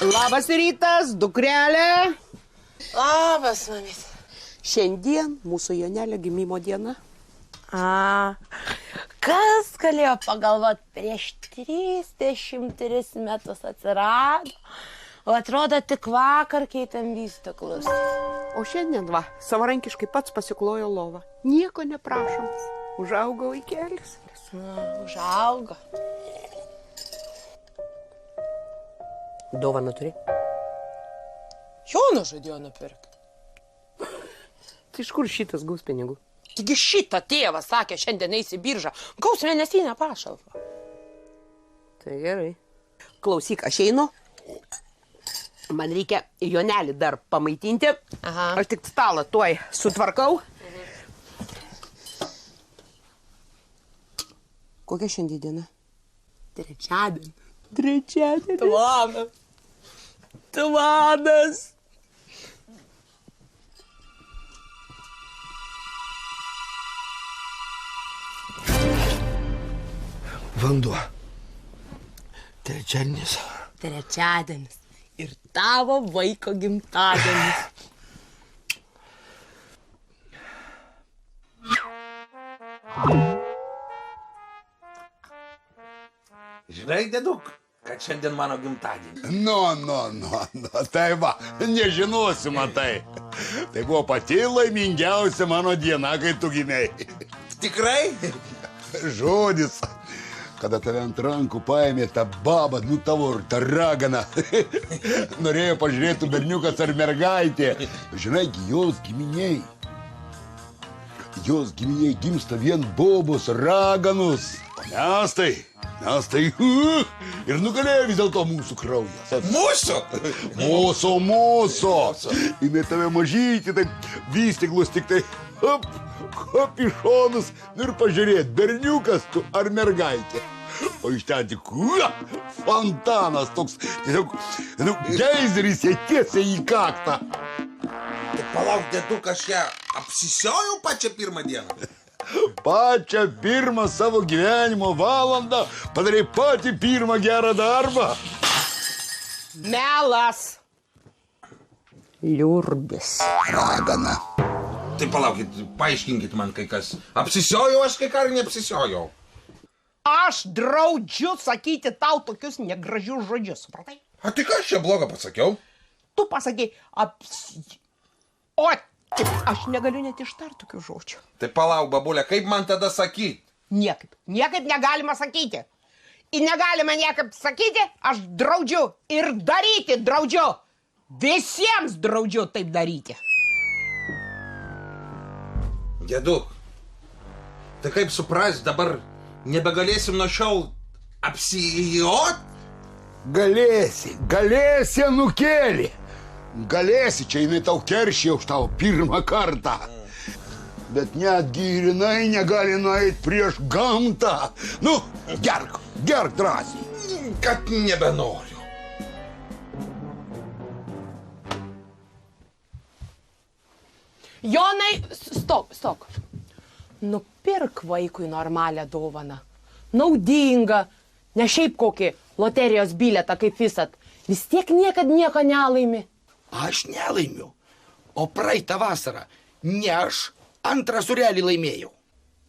Labas rytas, dukrelė. Labas, mamyt. Šiandien mūsų Jonelio gimimo diena. Kas galėjo pagalvot, prieš 33 metus atsirado, o atrodo tik vakar keitėm vystyklus. O šiandien va, savarankiškai pats pasiklojo lovą. Nieko neprašom. Užaugo vaikelis. Užaugo. Dovaną turi? Jono žadėjo nupirkti. Tai iš kur šitas gaus pinigų? Taigi šitą tėvas sakė, šiandien eis į biržą. Gaus mėnesinę pašalpą. Tai gerai. Klausyk, aš einu. Man reikia Jonelį dar pamaitinti. Aha. Aš tik stalą tuoj sutvarkau. Kokia šiandien diena? Trečiadienį. Trečiadienį. Tvanas. Tvanas. Vanduo. Trečiadienis. Trečiadienis. Ir tavo vaiko gimtadienis. Žinai, dėduk, kad šiandien mano gimtadienis. Tai va, nežinosi, matai. Tai buvo pati laimingiausia mano diena, kai tu gimei. Tikrai? Žodis. Kada tave ant rankų paėmė ta baba, nu tavo ir ta ragana. Norėjo pažiūrėti berniukas ar mergaitė. Žinai, jos giminiai. Jos giminiai gimsta vien bobos, raganus. O mes tai ir nugalėjo vis dėlto mūsų kraujas. Mūsų? Mūsų. Ėmė tave mažyti, taip vystiklus tik tai hop į šonus ir pažiūrėt, berniukas tu ar mergaitė. O iš ten tik fontanas toks, tiesiog geizeris jai tiesiai į kaktą. Tai palauk, dėduk, aš ją apsisiojau pačią pirmą dieną. Pačią pirmą savo gyvenimo valandą padarė patį pirmą gerą darbą. Melas. Liurbis. Ragana. Tai palaukit, paaiškinkit man kai kas. Apsisiojau aš kai ką ar neapsisiojau? Aš draudžiu sakyti tau tokius negražius žodžius, supratai? A tai ką aš čia blogo pasakiau? Tu pasakai O, taip, aš negaliu net ištart tokių žodžių. Tai palauk, babulė, kaip man tada sakyti? Niekaip negalima sakyti. Ir negalima niekaip sakyti, aš draudžiu ir daryti draudžiu. Visiems draudžiu taip daryti. Dėduk, tai kaip suprast, dabar nebegalėsim nuo šiol apsijot? Galėsi, nukėli. Galėsi, čia jinai tau keršė už tavo pirmą kartą. Bet netgi ir jinai negali nueit prieš gamtą. Nu, gerk drąsiai. Kad nebenoriu. Jonai, stok. Nupirk vaikui normalią dovaną. Naudingą, ne šiaip kokį loterijos bilietą kaip visat. Vis tiek niekad nieko nelaimi. Aš nelaimiu. O praeitą vasarą ne aš antrą surelį laimėjau.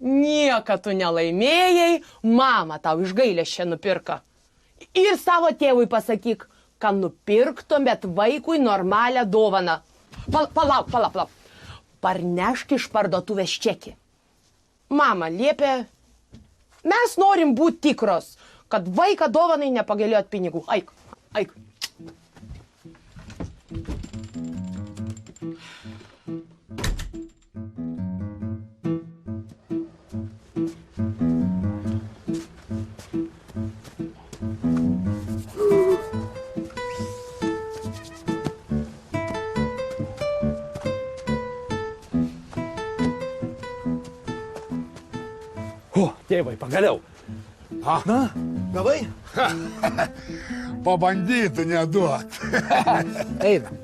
Nieko tu nelaimėjai, mama tau iš gailesčio nupirka. Ir savo tėvui pasakyk, kad nupirktumėt vaikui normalią dovaną. Palauk. Parnešk iš parduotuvės čekį. Mama liepė, mes norim būti tikros, kad vaiką dovanai nepagailėjot pinigų. Eik. O, tėvai, pagaliau. Na, gavai? Pabandytų neduot. Einam.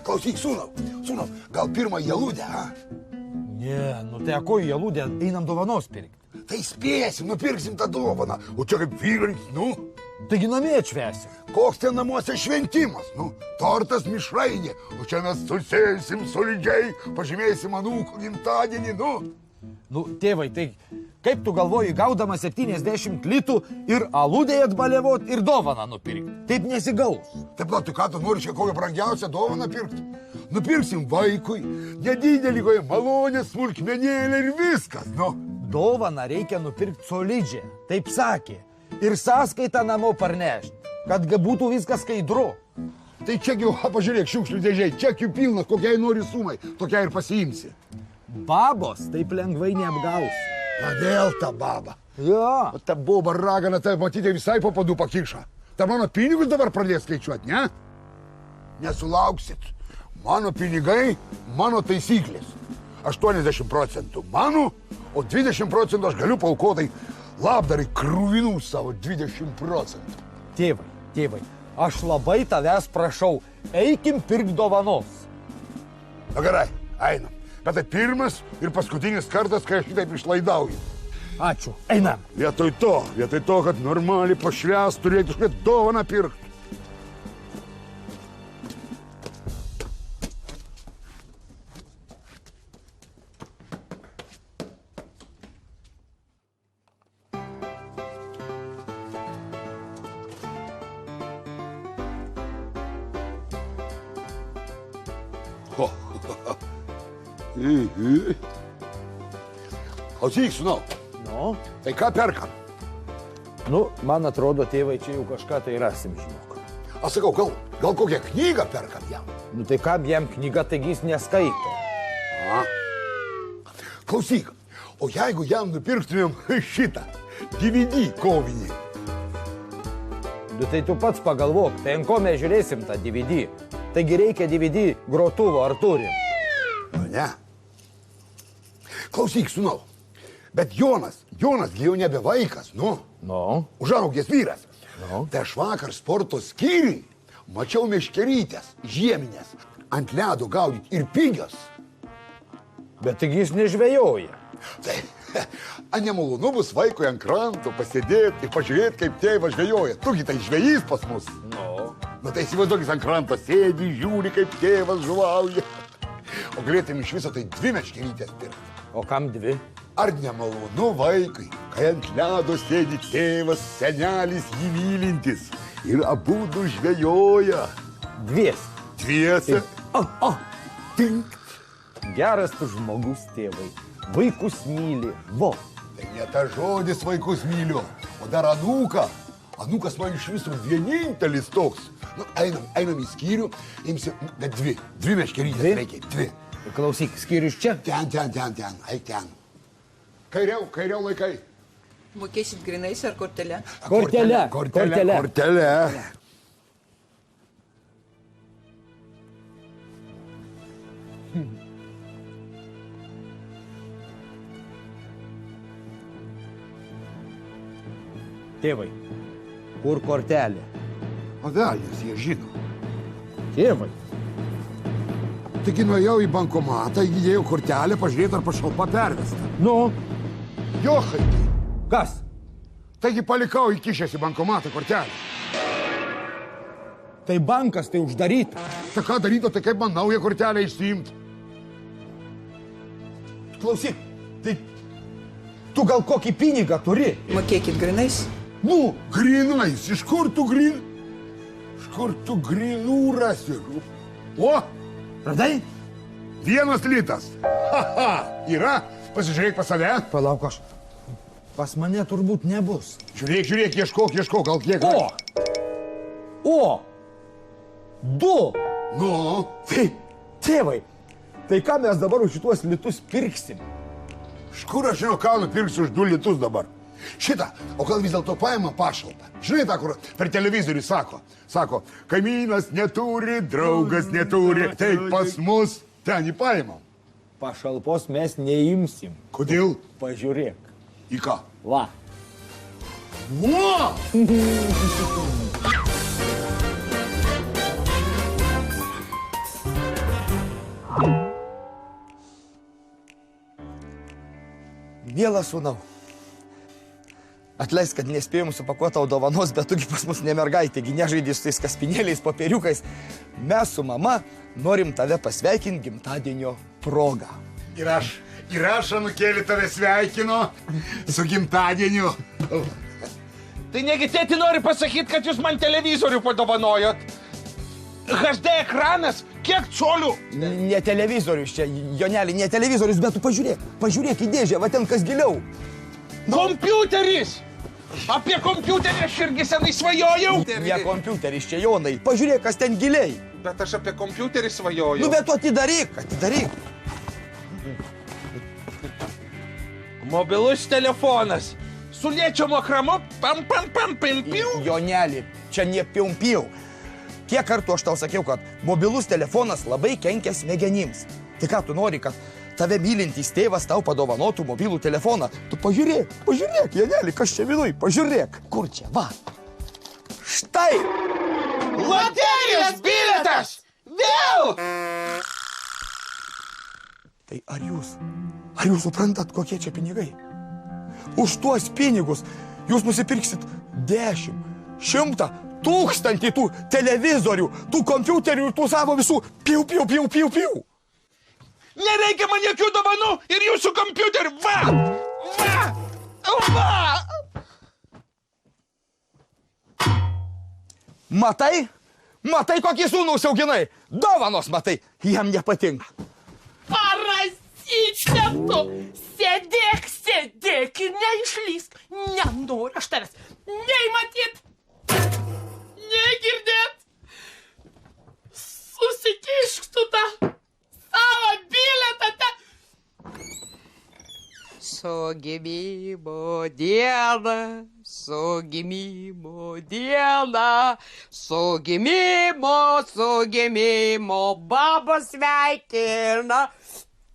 Klausyk, sūnau, gal pirmą jaludę, ha? Ne, nu tai ko į jaludę einam dovanos pirkti? Tai spėsim, nupirksim tą dovaną. O čia kaip vyrai, nu? Taigi namie atšvęsim. Koks ten namuose šventimas? Nu, tortas mišrainė. O čia mes susėsim solidžiai, pažymėsim anūkų gimtadienį, nu. Nu, tėvai, tai kaip tu galvoji, gaudama 70 litų ir aludėje atbalevot ir dovaną nupirkti? Taip nesigaus. Taip, na, tu ką tu nori čia kokią brangiausią dovaną pirkti? Nupirksim vaikui, nedidelį kokią malonę, smulkmenėlę ir viskas, nu. Dovaną reikia nupirkti solidžią, taip sakė. Ir sąskaitą namo parnešti, kad būtų viskas skaidru. Tai čiagi, pažiūrėk, šiukšlių dėžiai, čiagi pilna, kokiai nori sumai, tokia ir pasiimsi. Babos taip lengvai neapgaus. Kodėl ta baba? Ja. O ta boba ragana, tai matyti visai po padų pakiša. Ta mano pinigus dabar pradės skaičiuoti, ne? Nesulauksit. Mano pinigai, mano taisyklės. 80% mano, o 20% aš galiu paukotai labdarai krūvinų savo 20%. Tėvai, aš labai tavęs prašau, eikim pirk dovanos. Na gerai, einam. Bet tai pirmas ir paskutinis kartas, kai aš šitaip išlaidauju. Ačiū, einam. Vietoj to, kad normaliai pašvęs, turėtų kažkokią dovaną pirkti. Klausyk, sūnau, Nu, tai ką perkam? man atrodo, tėvai, čia jau kažką tai rasim, žinok. Aš sakau, gal kokią knygą perkam jam? Nu, tai kam jam knyga, taigi jis neskaito. Klausyk, o jeigu jam nupirktumėm šitą DVD kovinį? Nu, tai tu pats pagalvok, tai ant ko mes žiūrėsim tą DVD. Taigi reikia DVD grotuvo, ar turim? Nu, ne. Klausyk, sūnau, bet Jonas gi jau nebe vaikas, nu. Nu. Užaugęs vyras. Nu. Tai aš vakar sporto skyriui mačiau meškerytės, žieminės, ant ledo gaudyti ir pigios. Bet taigi jis nežvejoja. Tai, nemalonu bus vaikui ant kranto pasėdėti ir pažiūrėti, kaip tėvas žvejoja. Tugi tai žvejys pas mus. Nu tai įsivaizduokis, ant kranto sėdi, žiūri, kaip tėvas žuvauja. O galėtum iš viso tai 2 meškerytės pirkti. O kam 2? Ar nemalonu vaikui, kai ant ledo sėdi tėvas, senelis jį mylintis ir abudu žvejoja? 2. Dviese. Tinkt. Geras tu žmogus, tėvai. Vaikus myli. Vo. Tai ne ta žodis vaikus myliu, o dar anūką. Anūkas man iš viso vienintelis toks. Nu, einam į skyrių, imsim, bet 2 meškerytės reikia, 2. Klausyk, skyrius čia? Ten, eik ten. Kairiau laikai. Mokėsit grinais ar kortelę? Kortelė. Tėvai, kur kortelė? O velnias, jie žino. Tėvai. Taigi nuėjau į bankomatą, įgydėjau kortelę, pažiūrėti, ar pašalpa pervesta. Nu, Johai, kas? taigi palikau įkišęs į bankomatą kortelę. Tai bankas, tai uždaryta. Tai ką daryti, tai kaip man naują kortelę išsiimti? Klausyk, tai tu gal kokį pinigą turi? Mokėkit grinais? Nu, grinais, iš kur tu grinų rasi? O, Radai? 1 litas. Yra, pasižiūrėk pas save. Palauk aš. Pas mane turbūt nebus. Žiūrėk, ieškok, gal kiek. O! 2! Nu, Tai, tėvai, tai ką mes dabar už šituos litus pirksim? iš kur aš žinau, ką nupirksiu už 2 litus dabar? Šitą, o gal vis dėlto paima pašalpą? Žinai tą, kur per televizorių sako, kaimynas neturi, draugas neturi, tai pas mus ten jį paimam. Pašalpos mes neimsim. Kodėl? Pažiūrėk. Į ką? Va. O! Mielas sūnau, Atleisk, kad nespėjom supakuoti tau dovanos, bet tugi pas mus ne mergaitė, gi nežaidži su tais kaspinėliais, popieriukais. Mes su mama norim tave pasveikinti gimtadienio progą. Ir aš, anūkėlį, tave sveikinu su gimtadieniu. Tai negi tėti nori pasakyti, kad jūs man televizorių padovanojot? HD ekranas? Kiek colių? Ne televizorius čia, Joneli, ne televizorius, bet tu pažiūrėk į dėžę, va ten kas giliau. Kompiuteris! Apie kompiuterį aš irgi senai svajojau. Ne kompiuteris čia, Jonai, pažiūrėk, kas ten giliai. Bet aš apie kompiuterį svajojau. Nu, bet tu atidaryk. Mobilus telefonas. Su liečiamo ekranu, pam, piu. Joneli, čia ne piu. Kiek kartų aš tau sakiau, kad mobilus telefonas labai kenkia smegenims. Tai ką tu nori, kad tave mylintys tėvas tau padovanotų mobilų telefoną? Tu pažiūrėk, Joneli, kas čia viduj, pažiūrėk. Kur čia, va. Štai. Loterijos bilietas! Vėl! Tai ar jūs suprantat, kokie čia pinigai? Už tuos pinigus jūs nusipirksit 10, 100, 1000 tų televizorių, tų kompiuterių ir tų savo visų piu. Nereikia man jokių dovanų ir jūsų kompiuterių. Va! Matai, kokį sūnų auginai? Dovanos matai, jam nepatinka. Parazytė tu! Sėdėk ir neišlysk. Nenoriu aš tavęs nei matyt, nei girdėt. Susikišk tu tą savo bilietą. Su gimimo diena, su gimimo, baba sveikina.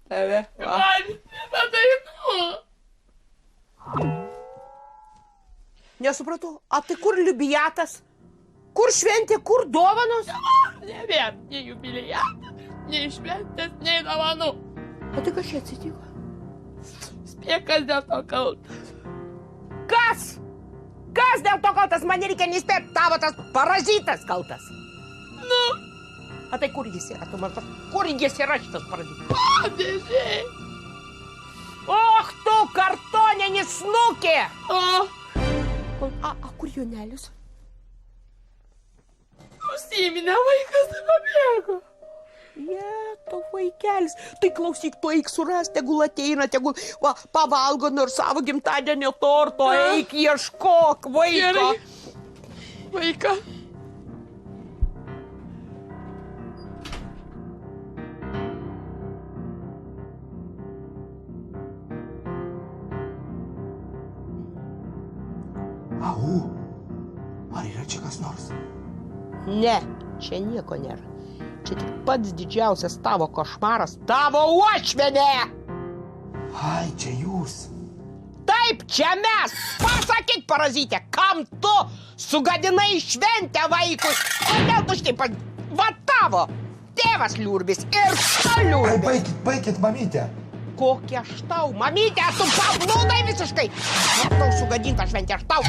Tave. Man nebedainuoju. Nesupratau, a tai kur liubijatas? Kur šventė, kur dovanos? Nebėr, nei jubilijatas, nei šventės, nei dovanų. O tai kas čia atsitiko? Spėkas dėl to kaltas. Kas? Kas dėl to kaltas? Man reikia nespėti, tavo tas parazitas kaltas. Nu, A tai kur jis yra? Tu man pas... Kur jis yra šitas parazitas? dėžiai. Och, tu kartoninis snukė! O, Kur Jonelis? užsiminė vaikas, tai pabėgo. Tu vaikelis. Tai klausyk, tu eik suras, tegul ateina, tegul pavalgo nors savo gimtadienio torto, eik ieškok vaiko. Gerai. Vaiką. Ar yra čia kas nors? Ne, čia nieko nėra. Čia tik pats didžiausias tavo košmaras, tavo uošvienė! Ai, čia jūs. Taip, čia mes! Pasakyk, parazitė, kam tu sugadinai šventę vaikui? Kodėl tu štai va tavo tėvas liurbis ir tu liurbis? Ai, baikit, mamytė. Kokia aš tau, mamytė, tu pablūdai visiškai! Aš tau sugadinta šventė, aš tau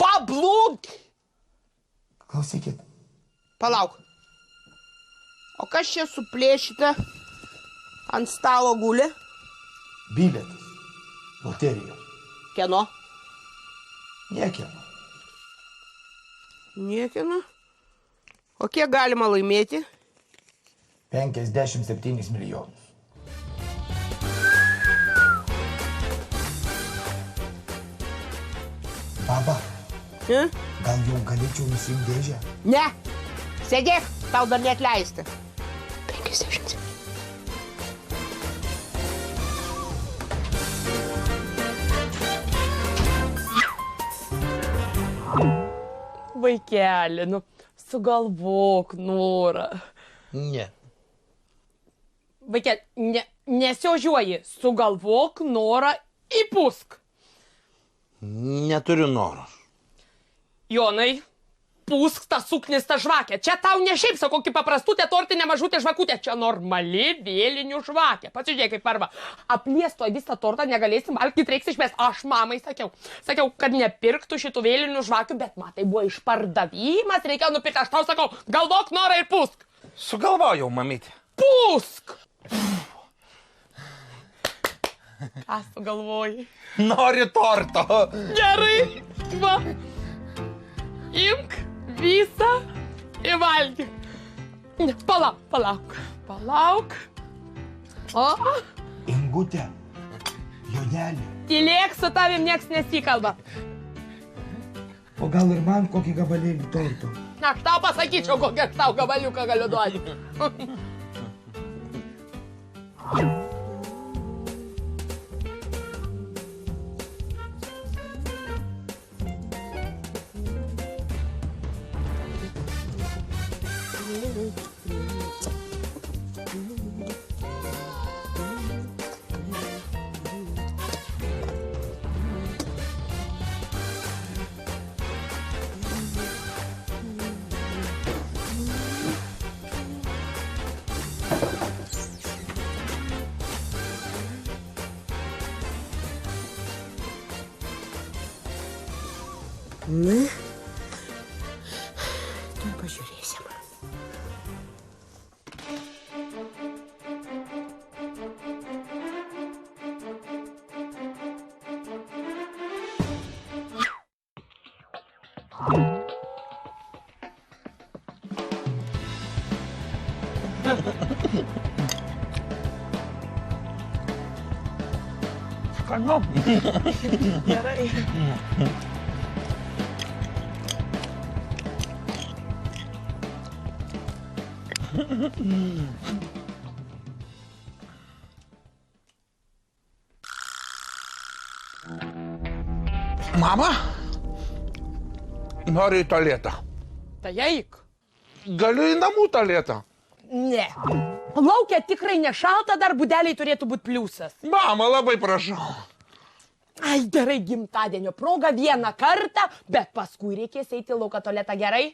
pablūd! Klausykit. Palauk. O kas čia suplėšyta ant stalo gulė? Bilietas. Loterijos. Kieno? Niekieno. Niekieno? O kiek galima laimėti? 57 milijonus. Baba, gal jau galėčiau nusimti dėžę? Ne. Sėdėk, tau dar neatleisti. 50. Vaikeli, nu, sugalvok norą. Ne. Vaikeli, nesiožiuoji, sugalvok norą įpūsk. Neturiu noro. Jonai, pūsk tą suknistą žvakę. Čia tau ne šiaip, sako, kokį paprastutę tortinę mažutę žvakutę. Čia normali vėlinių žvakė. Pasižiūrėk, kaip arba. Apliesto visą tortą negalėsim valgyti, reiks išmest. Aš mamai sakiau, kad nepirktų šitų vėlinių žvakių, bet matai, buvo išpardavimas, reikėjo nupirkti. Aš tau sakau, galvok norą ir pūsk. Sugalvojau, mamytė. Pūsk! Ką sugalvojai? Nori torto. Gerai, va. Imk visą ir valgyk. Palauk. O? Ingutė, Jonelė, Tylėk, su tavim nieks nesikalba. o gal ir man kokį gabalėlį torto? Aš tau pasakyčiau, kokią aš tau gabaliuką galiu duoti. Nu, pažiūrėsim. Skanu. Gerai. Mama? Noriu į tualetą. Tai eik. Galiu į namų tualetą. Ne. Laukia tikrai nešalta, dar budeliai turėtų būti pliusas. Mama, labai prašau. Ai, gerai, gimtadienio proga vieną kartą, bet paskui reikės eiti lauką tualetą, gerai?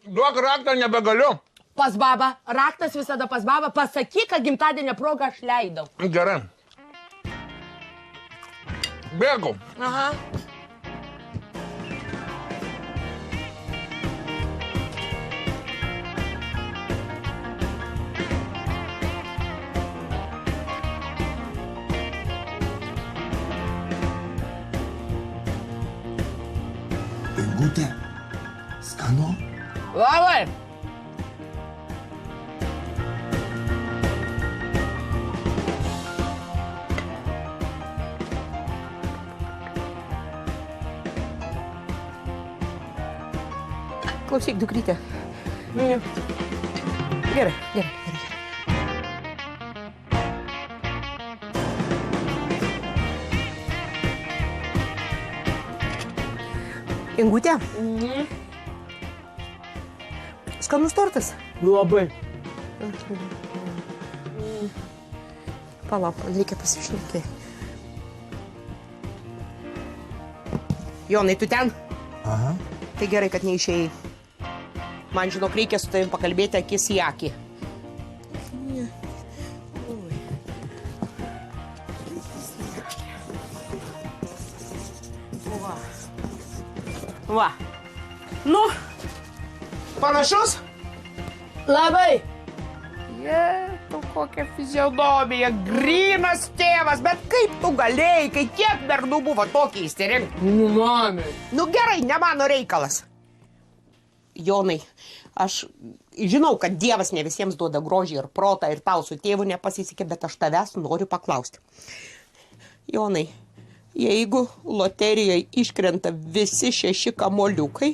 Duok raktą, nebegaliu. Pas babą. Raktas visada pas babą. Pasakyk, kad gimtadienio progą aš leidau. Gerai. Bėgu. Aha. Ingutė, skanu? Labai. Klausyk, dukrytė. Gerai. Ingutė. Skanus tortas. Labai. Palauk, reikia pasišnekėti. Jonai, tu ten? Aha. Tai gerai, kad neišėjai. Man, žinok, reikia su tavim pakalbėti akis į akį. Va. Nu, panašus? Labai. Tu kokia fizionomija, grynas tėvas, bet kaip tu galėjai, kai tiek bernų buvo tokie įsirinkti? Nu, mami. Nu gerai, ne mano reikalas. Jonai, aš žinau, kad Dievas ne visiems duoda grožį ir protą ir tau su tėvu nepasisekė, bet aš tavęs noriu paklausti. Jonai, jeigu loterijoje iškrenta visi 6 kamoliukai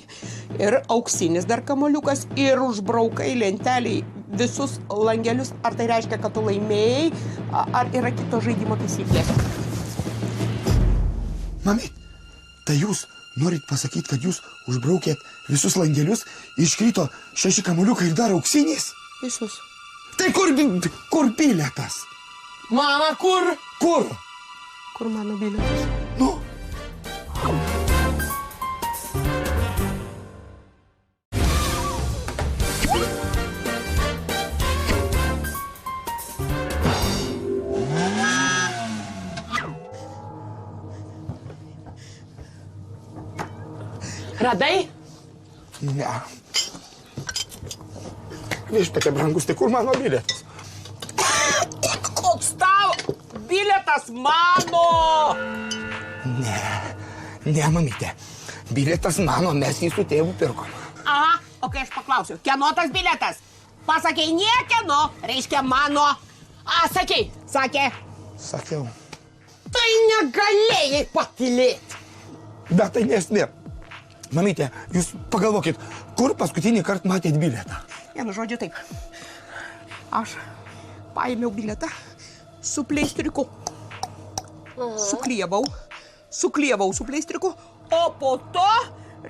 ir auksinis dar kamoliukas ir užbraukai lenteliai visus langelius, ar tai reiškia, kad tu laimėjai, ar yra kito žaidimo taisyklės? Mami, tai jūs norit pasakyti, kad jūs užbraukėt visus langelius, iškrito 6 kamuoliukai ir dar auksinis? Visus. Tai kur bilietas? Mama, kur? Kur? Kur mano bilietas? Nu? Radai? Ne. Viešpatie brangus, tai kur mano bilietas? Koks tavo bilietas mano? Ne, mamytė. Bilietas mano, mes jį su tėvu pirkom. Aha, o kai aš paklausiu, kieno tas bilietas? Pasakei niekieno, reiškia mano. A, sakei. Sakė, Sakiau. tai negalėjai patylėti. Bet tai nesmė. Mamytė, jūs pagalvokit, kur paskutinį kartą matėt bilietą? Vienu žodžiu taip. Aš paėmiau bilietą su pleistriku. Suklievau su pleistriku, o po to,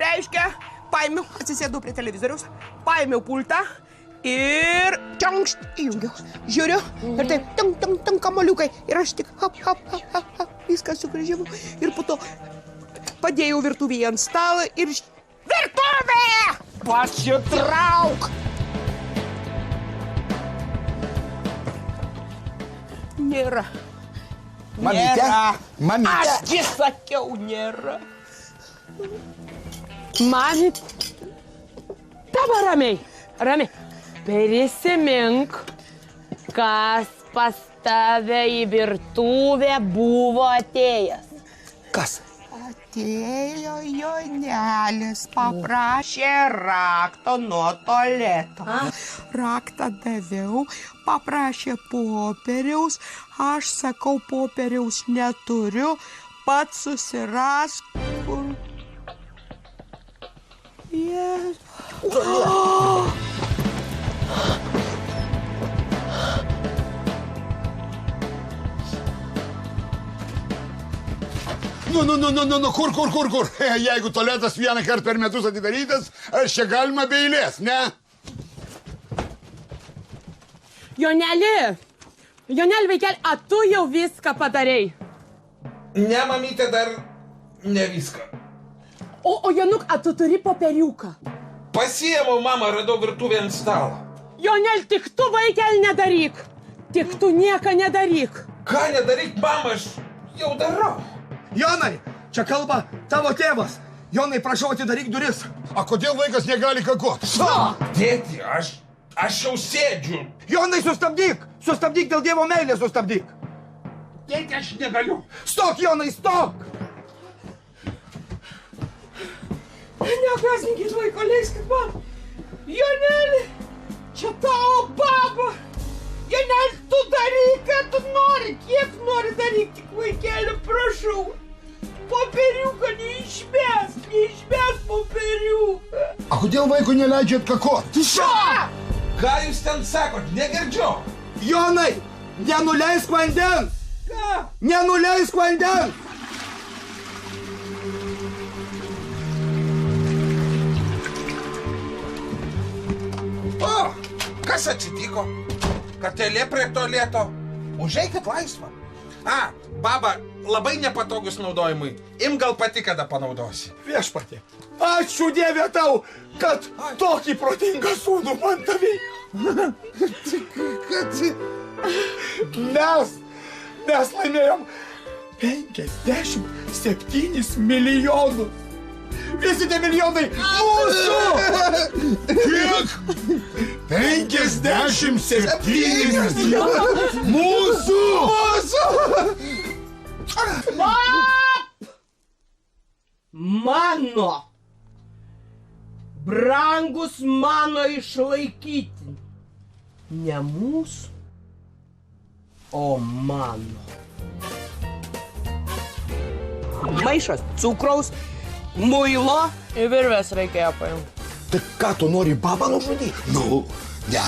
reiškia, paėmiau, atsisėdau prie televizoriaus, paėmiau pultą ir čiankšt įjungiau. Žiūriu ir taip, tam kamoliukai. Ir aš tik hop, viską sukryžiavau. Ir po to padėjau virtuvėje ant stalą ir... Virtuvė! Pasitrauk! Nėra. Mamytė? Mamytė? Ašgi sakiau, nėra. Mamyt. Dabar ramiai. Ramiai. Prisimink, kas pas tave į virtuvę buvo atėjęs. Kas? Atėjo Jonelis, paprašė rakto nuo tualeto. Raktą daviau, paprašė popieriaus, aš sakau, popieriaus neturiu, pats susirask. Nu, kur? Jeigu tualetas vieną kartą per metus atidarytas, aš čia galima be eilės, ne? Joneli, vaikeli, a tu jau viską padarei? Ne, mamytė, dar ne viską. O Januk, a tu turi popieriuką? Pasiėmiau, mama, radau virtuvę ant stalo. Jonel, tik tu, vaikeli, nedaryk. Tik tu nieko nedaryk. Ką nedaryk, mama, aš jau darau. Jonai, čia kalba tavo tėvas. Jonai, prašau, atidaryk duris. A kodėl vaikas negali kakot? Tėti, aš jau sėdžiu. Jonai, sustabdyk! Sustabdyk dėl Dievo meilės, sustabdyk! Tėti, aš negaliu. Stok, Jonai, stok! Negąsdinkit vaiko, leiskit man. Joneli, čia tavo baba. Joneli, tu daryk, ką tu nori, kiek nori daryk, tik vaikeli, prašau. Popieriuką neišmes popieriuką. A kodėl vaikui neleidžiat kakot? Ką jūs ten sakot, negirdžiu. Jonai, nenuleisk vandens! Ką? Nenuleisk vandens! O, kas atsitiko? Katelė prie tualeto. Užeikit laisvą. A, baba, labai nepatogus naudojimui. Im gal pati kada panaudosi. Viešpatie, ačiū Dieve tau, kad tokį protingą sūnų man davei. Mes laimėjom 57 milijonus. Visi tie milijonai mūsų! Kiek? 57 milijonus! Mūsų! Mano. Brangus mano išlaikyti. Ne mūsų, o mano. Maišas cukraus, muilo. Į virvės reikėjo paimti. Tai ką tu nori babą nužudyti? Nu, ne.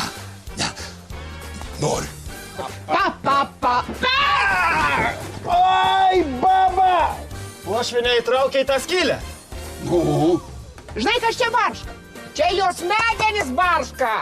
Nori. Oi, baba! Uošvinė įtraukė į tą skylę. Nu. Žinai, kas čia barška? Čia jos smegenys barška.